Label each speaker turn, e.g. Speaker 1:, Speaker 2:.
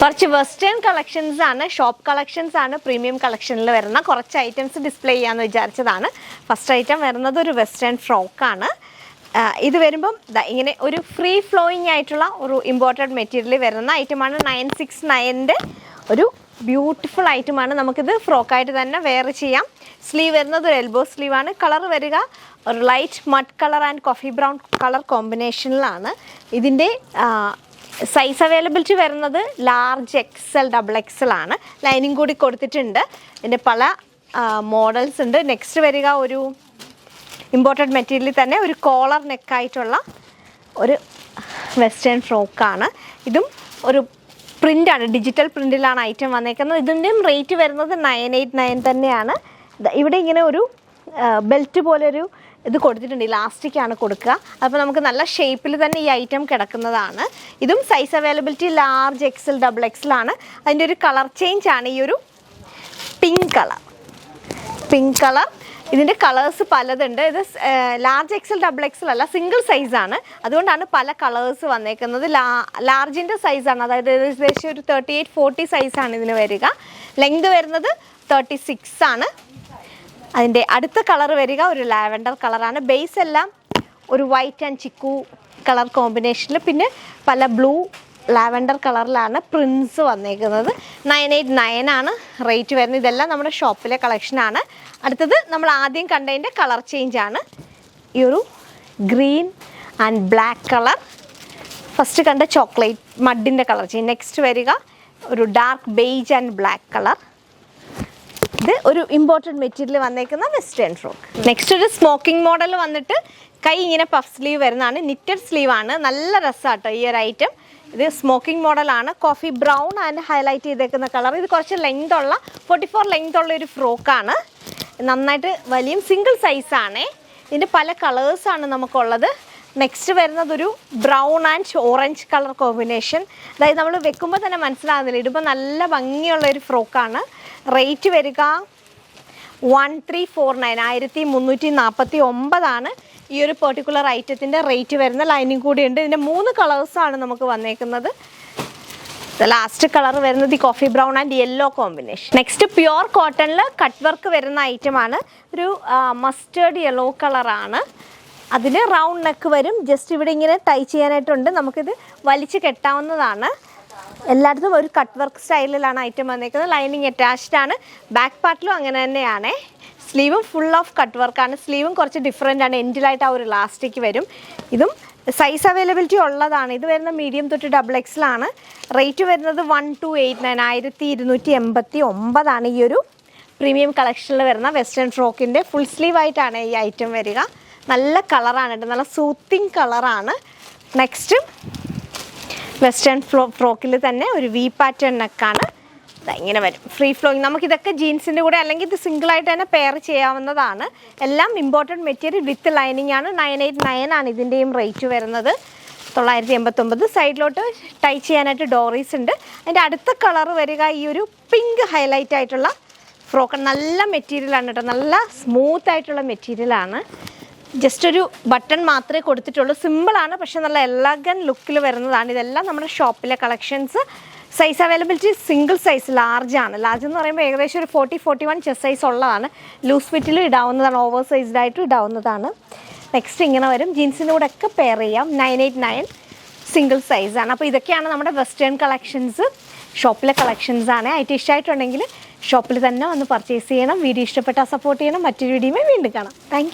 Speaker 1: കുറച്ച് western collections ആണ്, shop collections ആണ്, പ്രീമിയം കളക്ഷനിൽ വരുന്ന കുറച്ച് ഐറ്റംസ് ഡിസ്പ്ലേ ചെയ്യാമെന്ന് വിചാരിച്ചതാണ്. ഫസ്റ്റ് ഐറ്റം വരുന്നത് ഒരു വെസ്റ്റേൺ ഫ്രോക്കാണ്. ഇത് വരുമ്പം ഇങ്ങനെ ഒരു ഫ്രീ ഫ്ലോയിങ് ആയിട്ടുള്ള ഒരു ഇമ്പോർട്ടഡ് മെറ്റീരിയൽ വരുന്ന ഐറ്റമാണ്. 969ൻ്റെ ഒരു ബ്യൂട്ടിഫുൾ ഐറ്റമാണ്. നമുക്കിത് ഫ്രോക്കായിട്ട് തന്നെ വെയർ ചെയ്യാം. സ്ലീവ് വരുന്നത് ഒരു എൽബോ സ്ലീവാണ്. കളർ വരിക ഒരു light mud colour and coffee brown colour കോമ്പിനേഷനിലാണ്. ഇതിൻ്റെ സൈസ് അവൈലബിലിറ്റി വരുന്നത് ലാർജ് XL XXL ആണ്. ലൈനിങ് കൂടി കൊടുത്തിട്ടുണ്ട്. ഇതിൻ്റെ പല മോഡൽസ് ഉണ്ട്. നെക്സ്റ്റ് വരിക ഒരു ഇമ്പോർട്ടഡ് മെറ്റീരിയലിൽ തന്നെ ഒരു കോളർ നെക്കായിട്ടുള്ള ഒരു വെസ്റ്റേൺ ഫ്രോക്കാണ്. ഇതും ഒരു പ്രിൻ്റാണ്, ഡിജിറ്റൽ പ്രിൻറ്റിലാണ് ഐറ്റം വന്നേക്കുന്നത്. ഇതിൻ്റെയും റേറ്റ് വരുന്നത് 989 തന്നെയാണ്. ഇവിടെ ഇങ്ങനെ ഒരു ബെൽറ്റ് പോലൊരു ഇത് കൊടുത്തിട്ടുണ്ട്. ഇലാസ്റ്റിക്കാണ് കൊടുക്കുക. അപ്പോൾ നമുക്ക് നല്ല ഷേപ്പിൽ തന്നെ ഈ ഐറ്റം കിടക്കുന്നതാണ്. ഇതും size availability large XL XXL ആണ്. അതിൻ്റെ ഒരു കളർ ചേഞ്ച് ആണ് ഈ ഒരു പിങ്ക് കളർ. ഇതിൻ്റെ കളേഴ്സ് പലതുണ്ട്. ഇത് ലാർജ് XL XXL അല്ല, സിംഗിൾ സൈസാണ്. അതുകൊണ്ടാണ് പല കളേഴ്സ് വന്നേക്കുന്നത്. ലാർജിൻ്റെ സൈസാണ്, അതായത് ഏകദേശം ഒരു 38-40 സൈസാണ് ഇതിന് വരിക. ലെങ്ത് വരുന്നത് 36 ആണ്. അതിൻ്റെ അടുത്ത കളർ വരിക ഒരു ലാവൻഡർ കളറാണ്. ബേസ് എല്ലാം ഒരു വൈറ്റ് ആൻഡ് ചിക്കു കളർ കോമ്പിനേഷനിൽ, പിന്നെ പല ബ്ലൂ ലാവൻഡർ കളറിലാണ് പ്രിൻസ് വന്നേക്കുന്നത്. 989 ആണ് റേറ്റ് വരുന്നത്. ഇതെല്ലാം നമ്മുടെ ഷോപ്പിലെ കളക്ഷനാണ്. അടുത്തത് നമ്മൾ ആദ്യം കണ്ടതിൻ്റെ കളർ ചേഞ്ച് ആണ് ഈ ഒരു green and black colour. First കണ്ട ചോക്ലേറ്റ് മഡിൻ്റെ കളർ ചേഞ്ച്. നെക്സ്റ്റ് വരിക ഒരു dark beige and black colour. ഇത് ഒരു ഇമ്പോർട്ടൻറ്റ് മെറ്റീരിയൽ വന്നേക്കുന്ന വെസ്റ്റേൺ ഫ്രോക്ക്. നെക്സ്റ്റ് ഒരു സ്മോക്കിംഗ് മോഡൽ വന്നിട്ട് കൈ ഇങ്ങനെ പഫ് സ്ലീവ് വരുന്നതാണ്. നിറ്റഡ് സ്ലീവ് ആണ്. നല്ല രസമാട്ടോ ഈ ഒരു ഐറ്റം. ഇത് സ്മോക്കിംഗ് മോഡലാണ്. കോഫി ബ്രൗൺ ആൻഡ് ഹൈലൈറ്റ് ചെയ്തേക്കുന്ന കളർ. ഇത് കുറച്ച് ലെങ്ത് ഉള്ള 44 ലെങ്ത് ഉള്ള ഒരു ഫ്രോക്കാണ്. നന്നായിട്ട് വലിയ സിംഗിൾ സൈസാണേ. ഇതിൻ്റെ പല കളേഴ്സാണ് നമുക്കുള്ളത്. നെക്സ്റ്റ് വരുന്നത് ഒരു brown and orange colour combination. അതായത് നമ്മൾ വെക്കുമ്പോൾ തന്നെ മനസ്സിലാകുന്നില്ല, ഇടുമ്പോൾ നല്ല ഭംഗിയുള്ള ഒരു ഫ്രോക്കാണ്. റേറ്റ് വരിക 1349 1349 ഈ ഒരു പെർട്ടിക്കുലർ ഐറ്റത്തിൻ്റെ റേറ്റ് വരുന്ന. ലൈനിങ് കൂടിയുണ്ട്. ഇതിൻ്റെ 3 കളേഴ്സാണ് നമുക്ക് വന്നേക്കുന്നത്. ലാസ്റ്റ് കളർ വരുന്നത് ഈ coffee brown and yellow combination. Next pure കോട്ടണിൽ കട്ട് വർക്ക് വരുന്ന ഐറ്റമാണ്. ഒരു മസ്റ്റേർഡ് യെല്ലോ കളറാണ്. അതിന് റൗണ്ട് നെക്ക് വരും. ജസ്റ്റ് ഇവിടെ ഇങ്ങനെ ടൈ ചെയ്യാനായിട്ടുണ്ട്. നമുക്കിത് വലിച്ച് കെട്ടാവുന്നതാണ്. എല്ലായിടത്തും ഒരു കട്ട് വർക്ക് സ്റ്റൈലിലാണ് ഐറ്റം വന്നേക്കുന്നത്. ലൈനിങ് അറ്റാച്ച്ഡ് ആണ്. ബാക്ക് പാർട്ടിലും അങ്ങനെ തന്നെയാണ്. സ്ലീവും ഫുൾ ഓഫ് കട്ട് വർക്കാണ്. സ്ലീവും കുറച്ച് ഡിഫറെൻ്റ് ആണ്. എൻഡിലായിട്ട് ആ ഒരു ഇലാസ്റ്റിക് വരും. ഇതും സൈസ് അവൈലബിലിറ്റി ഉള്ളതാണ്. ഇത് വരുന്ന മീഡിയം തൊട്ട് XXL ആണ്. റേറ്റ് വരുന്നത് 1289 1289 ഈ ഒരു പ്രീമിയം കളക്ഷനിൽ വരുന്ന വെസ്റ്റേൺ ഫ്രോക്കിൻ്റെ ഫുൾ സ്ലീവ് ആയിട്ടാണ് ഈ ഐറ്റം വരിക. നല്ല കളറാണ് കേട്ടോ, നല്ല സൂത്തിങ് കളറാണ്. നെക്സ്റ്റ് വെസ്റ്റേൺ ഫ്രോക്കിൽ തന്നെ ഒരു വി പാറ്റേൺ നെക്കാണ്. ഇങ്ങനെ വരും ഫ്രീ ഫ്ലോയിങ്. നമുക്കിതൊക്കെ ജീൻസിൻ്റെ കൂടെ അല്ലെങ്കിൽ ഇത് സിംഗിളായിട്ട് തന്നെ പെയർ ചെയ്യാവുന്നതാണ്. എല്ലാം ഇമ്പോർട്ടൻറ്റ് മെറ്റീരിയൽ വിത്ത് ലൈനിങ് ആണ്. 989 ആണ് ഇതിൻ്റെയും റേറ്റ് വരുന്നത്. 989. സൈഡിലോട്ട് ടൈ ചെയ്യാനായിട്ട് ഡോറീസ് ഉണ്ട്. അതിൻ്റെ അടുത്ത കളർ വരിക ഈ ഒരു പിങ്ക് ഹൈലൈറ്റ് ആയിട്ടുള്ള ഫ്രോക്ക്. നല്ല മെറ്റീരിയലാണ് കേട്ടോ, നല്ല സ്മൂത്ത് ആയിട്ടുള്ള മെറ്റീരിയലാണ്. ജസ്റ്റ് ഒരു ബട്ടൺ മാത്രമേ കൊടുത്തിട്ടുള്ളൂ. സിമ്പിളാണ്, പക്ഷെ നല്ല എലഗൻ ലുക്കിൽ വരുന്നതാണ്. ഇതെല്ലാം നമ്മുടെ ഷോപ്പിലെ collections. Size availability single size large ആണ്. ലാർജ് എന്ന് പറയുമ്പോൾ ഏകദേശം ഒരു 40-41 ചെസ്റ്റ് സൈസ് ഉള്ളതാണ്. ലൂസ് ഫിറ്റിലും ഇടാവുന്നതാണ്, ഓവർ സൈസ്ഡ് ആയിട്ടും ഇടാവുന്നതാണ്. നെക്സ്റ്റ് ഇങ്ങനെ വരും. ജീൻസിൻ്റെ കൂടെ ഒക്കെ പെയർ ചെയ്യാം. 989 സിംഗിൾ സൈസാണ്. അപ്പോൾ ഇതൊക്കെയാണ് നമ്മുടെ വെസ്റ്റേൺ കളക്ഷൻസ്, ഷോപ്പിലെ കളക്ഷൻസ് ആണ്. ഐറ്റം ഇഷ്ടമായിട്ടുണ്ടെങ്കിൽ ഷോപ്പിൽ തന്നെ വന്ന് പർച്ചേസ് ചെയ്യണം. വീഡിയോ ഇഷ്ടപ്പെട്ടാൽ സപ്പോർട്ട് ചെയ്യണം. മറ്റൊരു വീഡിയോയുമായി വീണ്ടും കാണാം. താങ്ക്